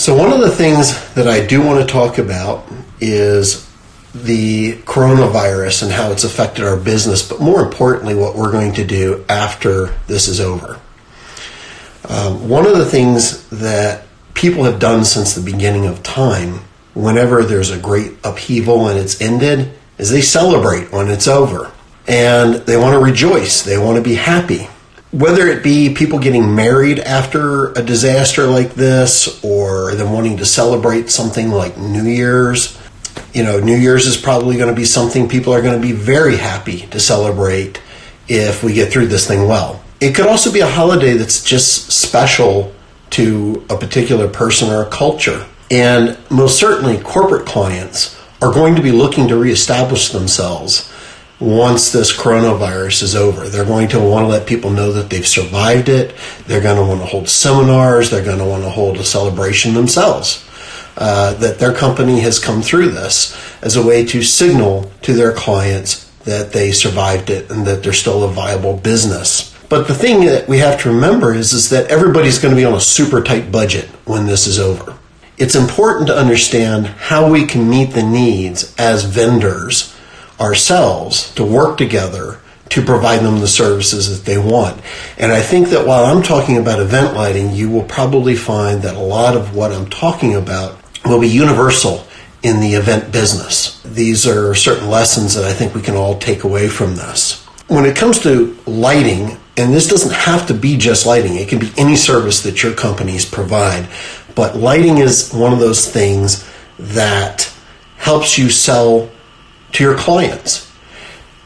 So one of the things that I do want to talk about is the coronavirus and how it's affected our business, but more importantly, what we're going to do after this is over. One of the things that people have done since the beginning of time, whenever there's a great upheaval and it's ended, is they celebrate when it's over. And they want to rejoice. They want to be happy. Whether it be people getting married after a disaster like this, or them wanting to celebrate something like New Year's. New Year's is probably going to be something people are going to be very happy to celebrate if we get through this thing well. It could also be a holiday that's just special to a particular person or a culture. And most certainly corporate clients are going to be looking to reestablish themselves once this coronavirus is over. They're going to want to let people know that they've survived it. They're going to want to hold seminars. They're going to want to hold a celebration themselves, that their company has come through this as a way to signal to their clients that they survived it and that they're still a viable business. But the thing that we have to remember is that everybody's going to be on a super tight budget when this is over. It's important to understand how we can meet the needs as vendors ourselves to work together to provide them the services that they want. And I think that while I'm talking about event lighting, you will probably find that a lot of what I'm talking about will be universal in the event business. These are certain lessons that I think we can all take away from this. When it comes to lighting, and this doesn't have to be just lighting, it can be any service that your companies provide, but lighting is one of those things that helps you sell to your clients.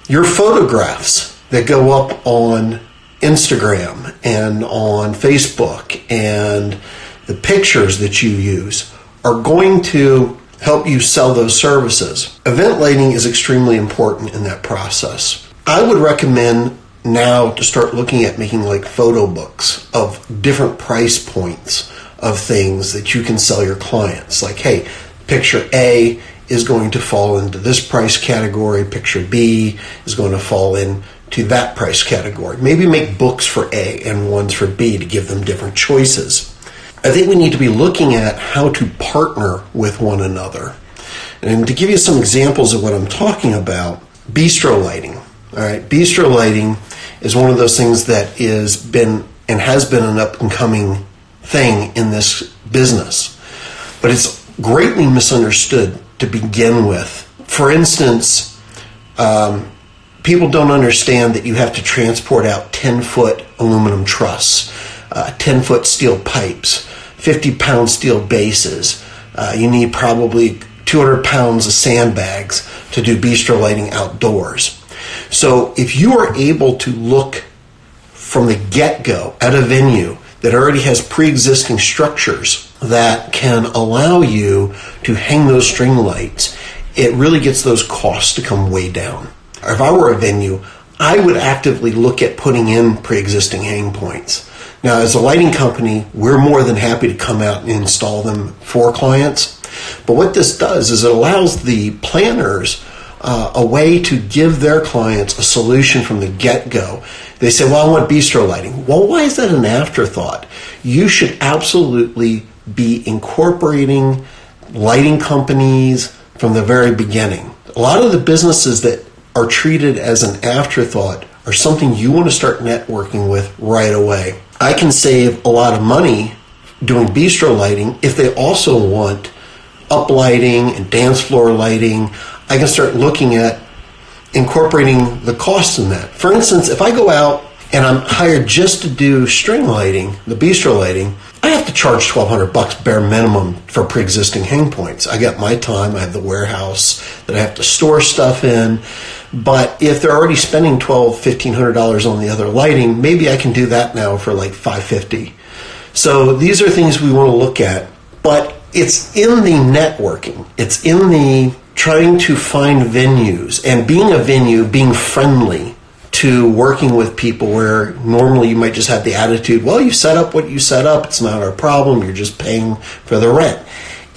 Your photographs that go up on Instagram and on Facebook and the pictures that you use are going to help you sell those services. Event lighting is extremely important in that process. I would recommend now to start looking at making like photo books of different price points of things that you can sell your clients. Like, hey, picture A is going to fall into this price category. Picture B is going to fall into that price category. Maybe make books for A and ones for B to give them different choices. I think we need to be looking at how to partner with one another. And to give you some examples of what I'm talking about, bistro lighting. All right, bistro lighting is one of those things that has been an up and coming thing in this business. But it's greatly misunderstood to begin with. For instance, people don't understand that you have to transport out 10-foot aluminum truss, 10-foot steel pipes, 50-pound steel bases. You need probably 200 pounds of sandbags to do bistro lighting outdoors. So if you are able to look from the get-go at a venue that already has pre-existing structures that can allow you to hang those string lights, it really gets those costs to come way down. If I were a venue, I would actively look at putting in pre-existing hang points. Now, as a lighting company, we're more than happy to come out and install them for clients. But what this does is it allows the planners a way to give their clients a solution from the get-go. They say, well, I want bistro lighting. Well, why is that an afterthought? You should absolutely be incorporating lighting companies from the very beginning. A lot of the businesses that are treated as an afterthought are something you want to start networking with right away. I can save a lot of money doing bistro lighting if they also want uplighting and dance floor lighting. I can start looking at incorporating the costs in that. For instance, if I go out and I'm hired just to do string lighting, the bistro lighting, I have to charge $1,200 bare minimum for pre-existing hang points. I got my time, I have the warehouse that I have to store stuff in. But if they're already spending $1,200, $1,500 on the other lighting, maybe I can do that now for like $550. So these are things we want to look at. But it's in the networking. It's in the trying to find venues and being a venue, being friendly to working with people where normally you might just have the attitude, well, you set up what you set up. It's not our problem. You're just paying for the rent.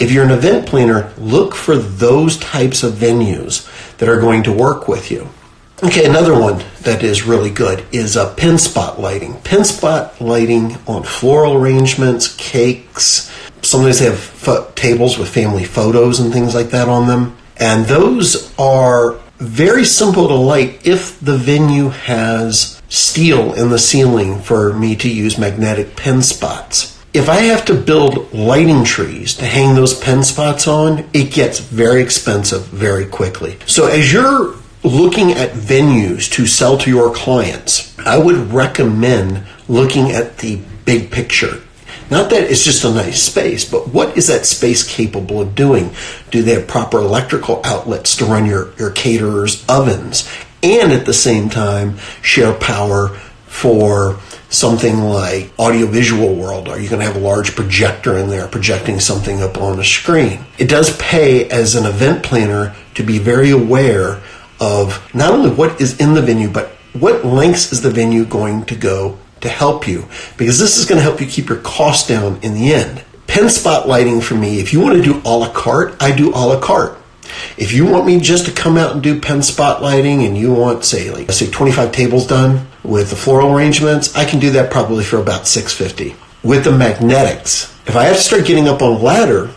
If you're an event planner, look for those types of venues that are going to work with you. Okay, another one that is really good is pin spot lighting. Pin spot lighting on floral arrangements, cakes, Sometimes they have tables with family photos and things like that on them. And those are very simple to light if the venue has steel in the ceiling for me to use magnetic pen spots. If I have to build lighting trees to hang those pen spots on, it gets very expensive very quickly. So as you're looking at venues to sell to your clients, I would recommend looking at the big picture. Not that it's just a nice space, but what is that space capable of doing? Do they have proper electrical outlets to run your caterers' ovens? And at the same time, share power for something like audiovisual world. Are you going to have a large projector in there projecting something up on a screen? It does pay as an event planner to be very aware of not only what is in the venue, but what lengths is the venue going to go to help you, because this is going to help you keep your costs down in the end. Pen spot lighting for me, if you want to do a la carte, I do a la carte. If you want me just to come out and do pen spot lighting and you want, say 25 tables done with the floral arrangements, I can do that probably for about $650. With the magnetics, if I have to start getting up on a ladder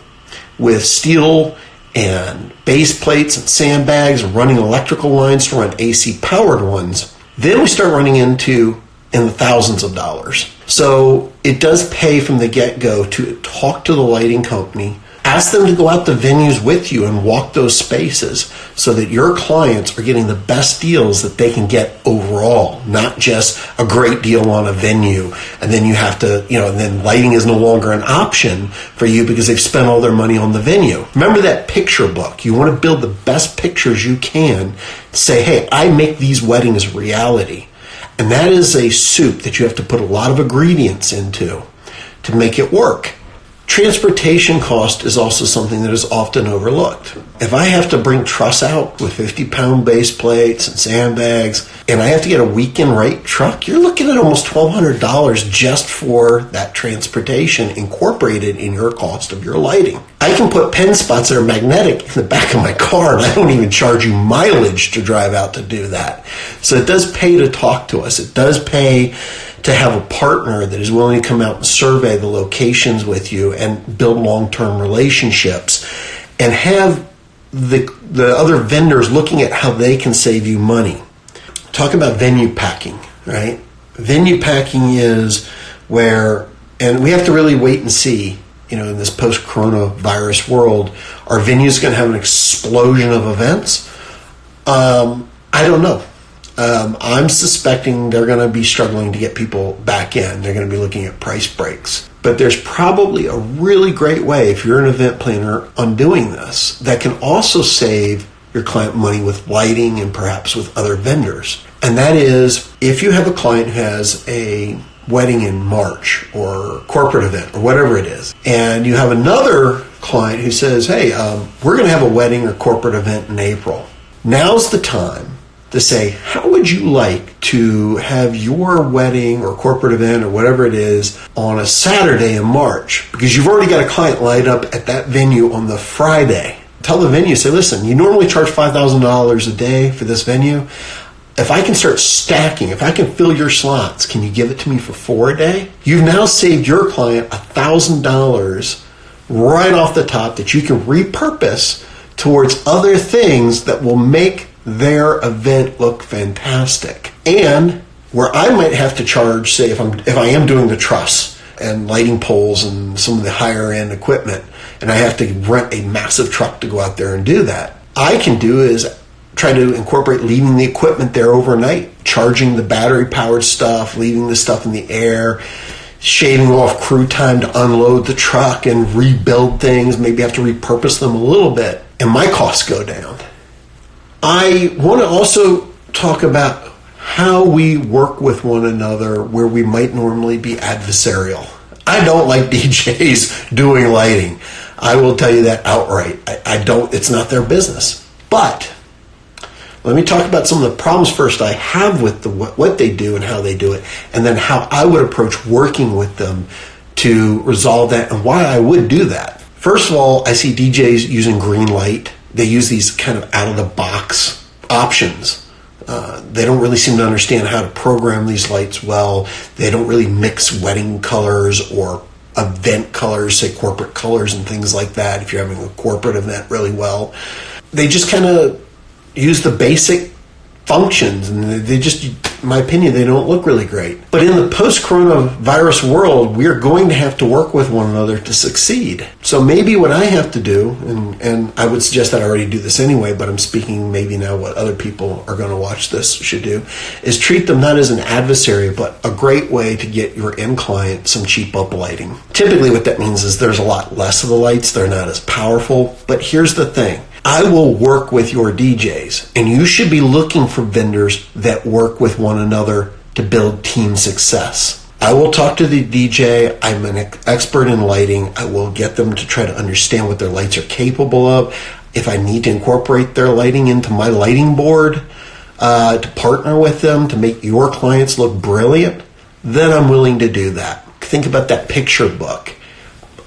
with steel and base plates and sandbags and running electrical lines to run AC powered ones, then we start running into in the thousands of dollars. So it does pay from the get-go to talk to the lighting company, ask them to go out to venues with you and walk those spaces so that your clients are getting the best deals that they can get overall, not just a great deal on a venue. And then you have to, and then lighting is no longer an option for you because they've spent all their money on the venue. Remember that picture book. You want to build the best pictures you can. Say, hey, I make these weddings reality. And that is a soup that you have to put a lot of ingredients into to make it work. Transportation cost is also something that is often overlooked. If I have to bring truss out with 50-pound base plates and sandbags, and I have to get a weekend rate truck, you're looking at almost $1,200 just for that transportation incorporated in your cost of your lighting. I can put pen spots that are magnetic in the back of my car, and I don't even charge you mileage to drive out to do that. So it does pay to talk to us. It does pay to have a partner that is willing to come out and survey the locations with you and build long-term relationships, and have the other vendors looking at how they can save you money. Talk about venue packing, right? Venue packing is where, and we have to really wait and see, in this post-coronavirus world, are venues going to have an explosion of events? I don't know. I'm suspecting they're going to be struggling to get people back in. They're going to be looking at price breaks. But there's probably a really great way, if you're an event planner, on doing this that can also save your client money with lighting and perhaps with other vendors. And that is, if you have a client who has a wedding in March or corporate event or whatever it is, and you have another client who says, hey, we're going to have a wedding or corporate event in April. Now's the time to say, how would you like to have your wedding or corporate event or whatever it is on a Saturday in March? Because you've already got a client lined up at that venue on the Friday. Tell the venue, say, listen, you normally charge $5,000 a day for this venue. If I can start stacking, if I can fill your slots, can you give it to me for $4 a day? You've now saved your client $1,000 right off the top that you can repurpose towards other things that will make their event look fantastic. And where I might have to charge, say if I am doing the truss and lighting poles and some of the higher end equipment, and I have to rent a massive truck to go out there and do that, I can do is try to incorporate leaving the equipment there overnight, charging the battery powered stuff, leaving the stuff in the air, shaving off crew time to unload the truck and rebuild things, maybe have to repurpose them a little bit, and my costs go down. I want to also talk about how we work with one another where we might normally be adversarial. I don't like DJs doing lighting. I will tell you that outright. I don't, it's not their business. But let me talk about some of the problems first I have with what they do and how they do it, and then how I would approach working with them to resolve that and why I would do that. First of all, I see DJs using green light. They use these kind of out-of-the-box options. They don't really seem to understand how to program these lights well. They don't really mix wedding colors or event colors, say corporate colors and things like that, if you're having a corporate event really well. They just kind of use the basic functions, and they just, in my opinion, they don't look really great. But in the post-coronavirus world, we are going to have to work with one another to succeed. So maybe what I have to do, and I would suggest that I already do this anyway, but I'm speaking maybe now what other people are going to watch this should do, is treat them not as an adversary, but a great way to get your end client some cheap up lighting. Typically what that means is there's a lot less of the lights, they're not as powerful, but here's the thing. I will work with your DJs, and you should be looking for vendors that work with one another to build team success. I will talk to the DJ. I'm an expert in lighting. I will get them to try to understand what their lights are capable of. If I need to incorporate their lighting into my lighting board, to partner with them to make your clients look brilliant, then I'm willing to do that. Think about that picture book.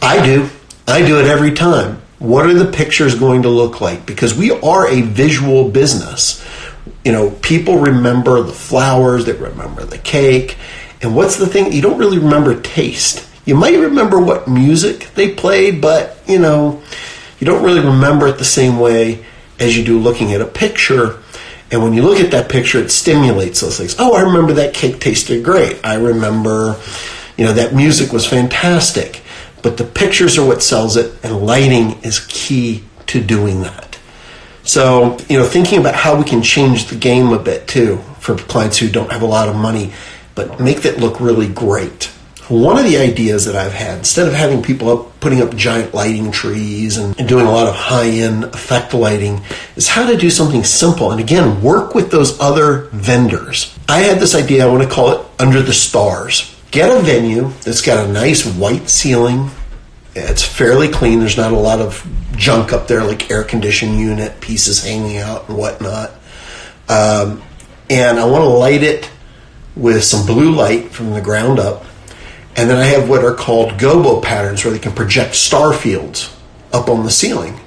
I do it every time. What are the pictures going to look like? Because we are a visual business. You know, people remember the flowers, they remember the cake. And what's the thing? You don't really remember taste. You might remember what music they played, but, you know, you don't really remember it the same way as you do looking at a picture. And when you look at that picture, it stimulates those things. Oh, I remember that cake tasted great. I remember, you know, that music was fantastic. But the pictures are what sells it, and lighting is key to doing that. So, you know, thinking about how we can change the game a bit too for clients who don't have a lot of money, but make that look really great. One of the ideas that I've had, instead of having people putting up giant lighting trees and doing a lot of high-end effect lighting, is how to do something simple. And again, work with those other vendors. I had this idea, I want to call it Under the Stars. Get a venue that's got a nice white ceiling. It's fairly clean. There's not a lot of junk up there like air conditioning unit pieces hanging out and whatnot. And I want to light it with some blue light from the ground up. And then I have what are called gobo patterns where they can project star fields up on the ceiling.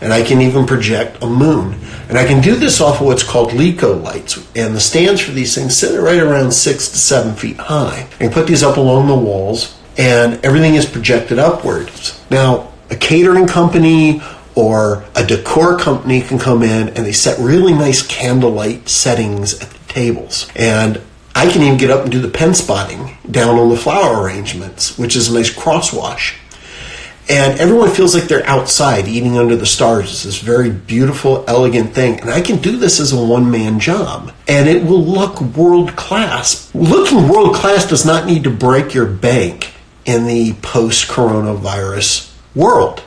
And I can even project a moon. And I can do this off of what's called LECO lights. And the stands for these things sit right around 6 to 7 feet high. And put these up along the walls, and everything is projected upwards. Now, a catering company or a decor company can come in and they set really nice candlelight settings at the tables. And I can even get up and do the pen spotting down on the flower arrangements, which is a nice crosswash. And everyone feels like they're outside eating under the stars. It's this very beautiful, elegant thing. And I can do this as a one-man job. And it will look world-class. Looking world-class does not need to break your bank in the post-coronavirus world.